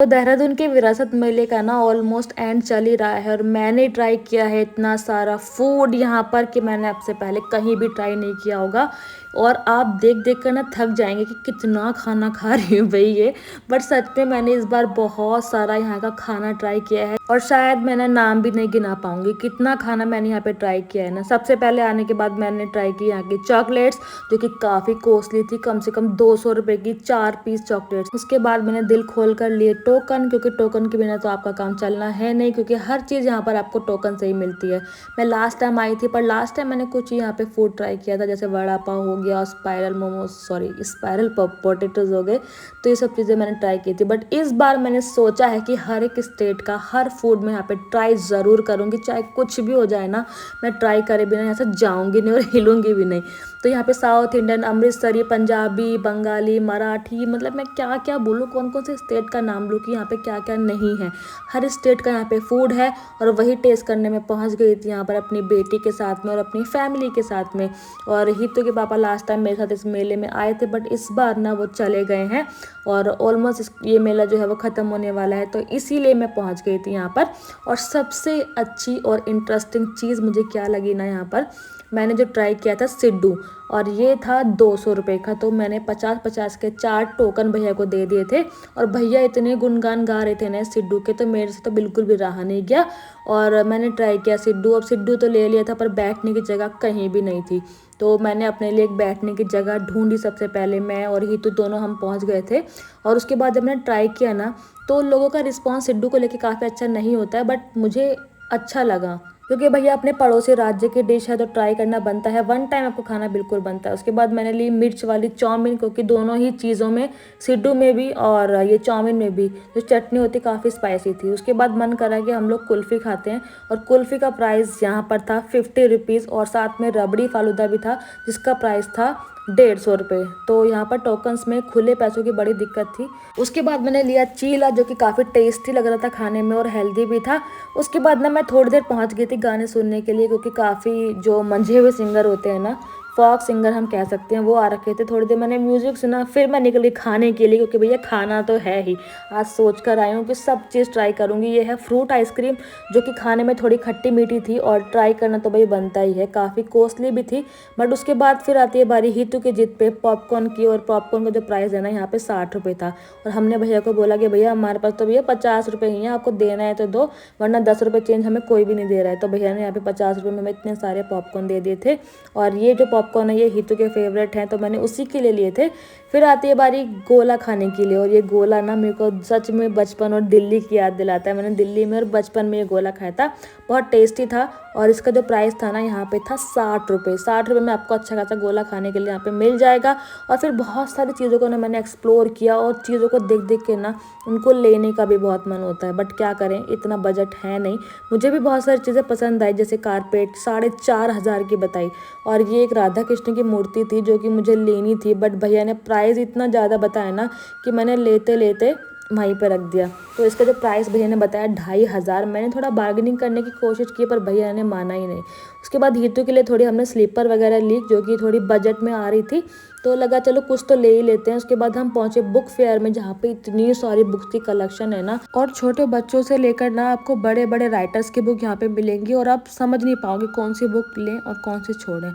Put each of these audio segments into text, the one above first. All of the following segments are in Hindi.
तो देहरादून के विरासत मेले का ना ऑलमोस्ट एंड चल ही रहा है और मैंने ट्राई किया है इतना सारा फूड यहाँ पर कि मैंने आपसे पहले कहीं भी ट्राई नहीं किया होगा। और आप देख देख कर ना थक जाएंगे कि कितना खाना खा रही हूँ भाई ये। बट सच में मैंने इस बार बहुत सारा यहाँ का खाना ट्राई किया है और शायद मैंने नाम भी नहीं गिना पाऊंगी कितना खाना मैंने यहाँ पे ट्राई किया है ना। सबसे पहले आने के बाद मैंने ट्राई की यहाँ की चॉकलेट्स, जो कि काफ़ी कॉस्टली थी, कम से कम 200 रुपये की 4 पीस चॉकलेट्स। उसके बाद मैंने दिल खोल कर लिए टोकन, क्योंकि टोकन के बिना तो आपका काम चलना है नहीं, क्योंकि हर चीज़ यहाँ पर आपको टोकन से ही मिलती है। मैं लास्ट टाइम आई थी, पर लास्ट टाइम मैंने कुछ यहाँ पे फूड ट्राई किया था, जैसे वड़ा पाव हो गया, spiral momos, sorry spiral potatoes हो गए। तो ये सब चीज़ें मैंने ट्राई की थी। बट इस बार मैंने सोचा है कि हर एक स्टेट का हर फूड मैं यहाँ पे ट्राई ज़रूर करूँगी, चाहे कुछ भी हो जाए ना, मैं ट्राई करे बिना यहाँ से जाऊँगी नहीं और हिलूँगी भी नहीं। तो यहाँ पे साउथ इंडियन, अमृतसरी, पंजाबी, बंगाली, मराठी, मतलब मैं क्या क्या बोलूँ, कौन कौन से स्टेट का नाम लूँ कि यहाँ पे क्या क्या नहीं है। हर स्टेट का यहाँ पे फूड है और वही टेस्ट करने में पहुँच गई थी यहाँ पर अपनी बेटी के साथ में और अपनी फैमिली के साथ में। और हितू के पापा लास्ट टाइम मेरे साथ इस मेले में आए थे, बट इस बार ना वो चले गए हैं और ऑलमोस्ट ये मेला जो है वो ख़त्म होने वाला है, तो इसीलिए मैं पहुँच गई थी यहाँ पर। और सबसे अच्छी और इंटरेस्टिंग चीज़ मुझे क्या लगी ना, यहाँ पर मैंने जो ट्राई किया था सिड्डू, और ये था 200 रुपये का। तो मैंने 50-50 के 4 टोकन भैया को दे दिए थे और भैया इतने गुणगान गा रहे थे ना सिड्डू के, तो मेरे से तो बिल्कुल भी रहा नहीं गया और मैंने ट्राई किया सिड्डू। अब सिड्डू तो ले लिया था, पर बैठने की जगह कहीं भी नहीं थी, तो मैंने अपने लिए एक बैठने की जगह ढूंढी। सबसे पहले मैं और हितू दोनों हम पहुंच गए थे और उसके बाद जब मैंने ट्राई किया ना, तो लोगों का रिस्पॉन्स सिड्डू को लेके काफ़ी अच्छा नहीं होता है, बट मुझे अच्छा लगा, क्योंकि भैया अपने पड़ोसी राज्य की डिश है तो ट्राई करना बनता है, वन टाइम आपको खाना बिल्कुल बनता है। उसके बाद मैंने ली मिर्च वाली चाउमीन, क्योंकि दोनों ही चीज़ों में, सिड्डू में भी और ये चाउमीन में भी जो चटनी होती काफ़ी स्पाइसी थी। उसके बाद मन करा कि हम लोग कुल्फ़ी खाते हैं, और कुल्फ़ी का प्राइस यहाँ पर था 50 रुपीज़ और साथ में रबड़ी फालूदा भी था, जिसका प्राइस था 150 रुपये। तो यहाँ पर टोकन्स में खुले पैसों की बड़ी दिक्कत थी। उसके बाद मैंने लिया चीला, जो कि काफ़ी टेस्टी लग रहा था खाने में और हेल्दी भी था। उसके बाद ना मैं थोड़ी देर पहुँच गई थी गाने सुनने के लिए, क्योंकि काफ़ी जो मंझे हुए सिंगर होते हैं ना, फॉक सिंगर हम कह सकते हैं, वो आ रखे थे। थोड़ी देर मैंने म्यूज़िक सुना, फिर मैं निकली खाने के लिए, क्योंकि भैया खाना तो है ही। आज सोच कर आई हूँ कि सब चीज़ ट्राई करूँगी। ये है फ्रूट आइसक्रीम, जो कि खाने में थोड़ी खट्टी मीठी थी और ट्राई करना तो भाई बनता ही है, काफ़ी कॉस्टली भी थी। बट उसके बाद फिर आती है बारी हितू की जिद पे पॉपकॉर्न की, और पॉपकॉर्न का जो प्राइस है ना यहाँ पे 60 रुपये था। और हमने भैया को बोला कि भैया हमारे पास तो भैया 50 रुपये ही है, आपको देना है तो दो, वरना 10 रुपये चेंज हमें कोई भी नहीं दे रहा है। तो भैया ने यहाँ पे 50 रुपये में हमें इतने सारे पॉपकॉर्न दे दिए थे। और ये जो पॉपकॉर्न है ये हितू के फेवरेट हैं, तो मैंने उसी के लिए लिए थे। फिर आती है बारी गोला खाने के लिए, और ये गोला ना मेरे को सच में बचपन और दिल्ली की याद दिलाता है। मैंने दिल्ली में और बचपन में ये गोला खाया था, बहुत टेस्टी था। और इसका जो प्राइस था ना यहाँ पे था 60 रुपये। 60 रुपये में आपको अच्छा खासा गोला खाने के लिए यहाँ पे मिल जाएगा। और फिर बहुत सारी चीज़ों को ना मैंने एक्सप्लोर किया, और चीज़ों को देख देख के ना उनको लेने का भी बहुत मन होता है, बट क्या करें, इतना बजट है नहीं। मुझे भी बहुत सारी चीज़ें पसंद आई, जैसे कारपेट 4,500 की बताई, और ये एक राधा कृष्ण की मूर्ति थी जो कि मुझे लेनी थी, बट भैया ने प्राइस इतना ज़्यादा बताया ना कि मैंने लेते लेते वहीं पर रख दिया। तो इसका जो प्राइस भैया ने बताया 2,500, मैंने थोड़ा बार्गेनिंग करने की कोशिश की, पर भैया ने माना ही नहीं। उसके बाद हितू के लिए थोड़ी हमने स्लीपर वगैरह ली, जो कि थोड़ी बजट में आ रही थी, तो लगा चलो कुछ तो ले ही लेते हैं। उसके बाद हम पहुंचे बुक फेयर में, जहाँ पे इतनी सारी बुक्स की कलेक्शन है ना, और छोटे बच्चों से लेकर ना आपको बड़े बड़े राइटर्स की बुक यहाँ पे मिलेंगी, और आप समझ नहीं पाओगे कौन सी बुक लें और कौन सी छोड़ें।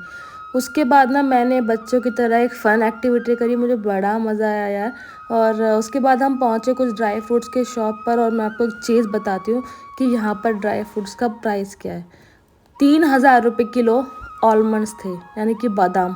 उसके बाद ना मैंने बच्चों की तरह एक फ़न एक्टिविटी करी, मुझे बड़ा मज़ा आया यार। और उसके बाद हम पहुँचे कुछ ड्राई फ्रूट्स के शॉप पर, और मैं आपको एक चीज़ बताती हूँ कि यहाँ पर ड्राई फ्रूट्स का प्राइस क्या है। 3,000 रुपये किलो आलमंड्स थे, यानी कि बादाम।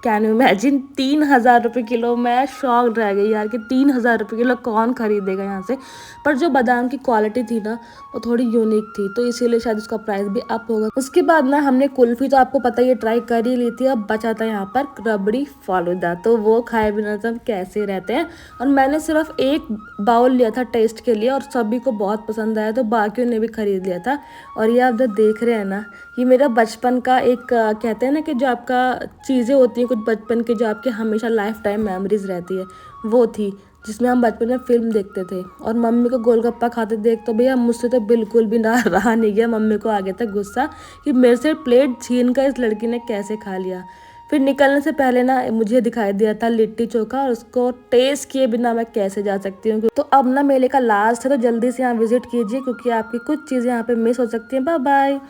कैन यू इमेजिन, 3,000 रुपये किलो। मैं शॉक्ड रह गई यार कि 3,000 रुपये किलो कौन खरीदेगा यहाँ से। पर जो बादाम की क्वालिटी थी ना, वो थोड़ी यूनिक थी, तो इसीलिए शायद उसका प्राइस भी अप होगा। उसके बाद ना हमने कुल्फ़ी तो आपको पता ही है ट्राई कर ही ली थी। अब बचा था यहाँ पर रबड़ी फालूदा, तो वो खाए बिना तो हम कैसे रहते हैं। और मैंने सिर्फ एक बाउल लिया था टेस्ट के लिए, और सभी को बहुत पसंद आया, तो बाकियों ने भी खरीद लिया था। और ये आप जो देख रहे हैं ना, ये मेरा बचपन का एक कहते हैं ना कि जो आपका चीज़ें होती हैं कुछ बचपन की, जो आपके हमेशा लाइफ टाइम मेमोरीज रहती है, वो थी, जिसमें हम बचपन में फिल्म देखते थे। और मम्मी को गोलगप्पा खाते देख तो भैया मुझसे तो बिल्कुल भी ना रहा नहीं गया, मम्मी को आ गया था गुस्सा कि मेरे से प्लेट छीन कर इस लड़की ने कैसे खा लिया। फिर निकलने से पहले ना मुझे दिखाई दिया था लिट्टी चोखा, और उसको टेस्ट किए बिना मैं कैसे जा सकती हूँ। तो अब ना मेले का लास्ट है, तो जल्दी से यहाँ विजिट कीजिए क्योंकि आपकी कुछ चीज़ें यहाँ पे मिस हो सकती हैं। Bye bye.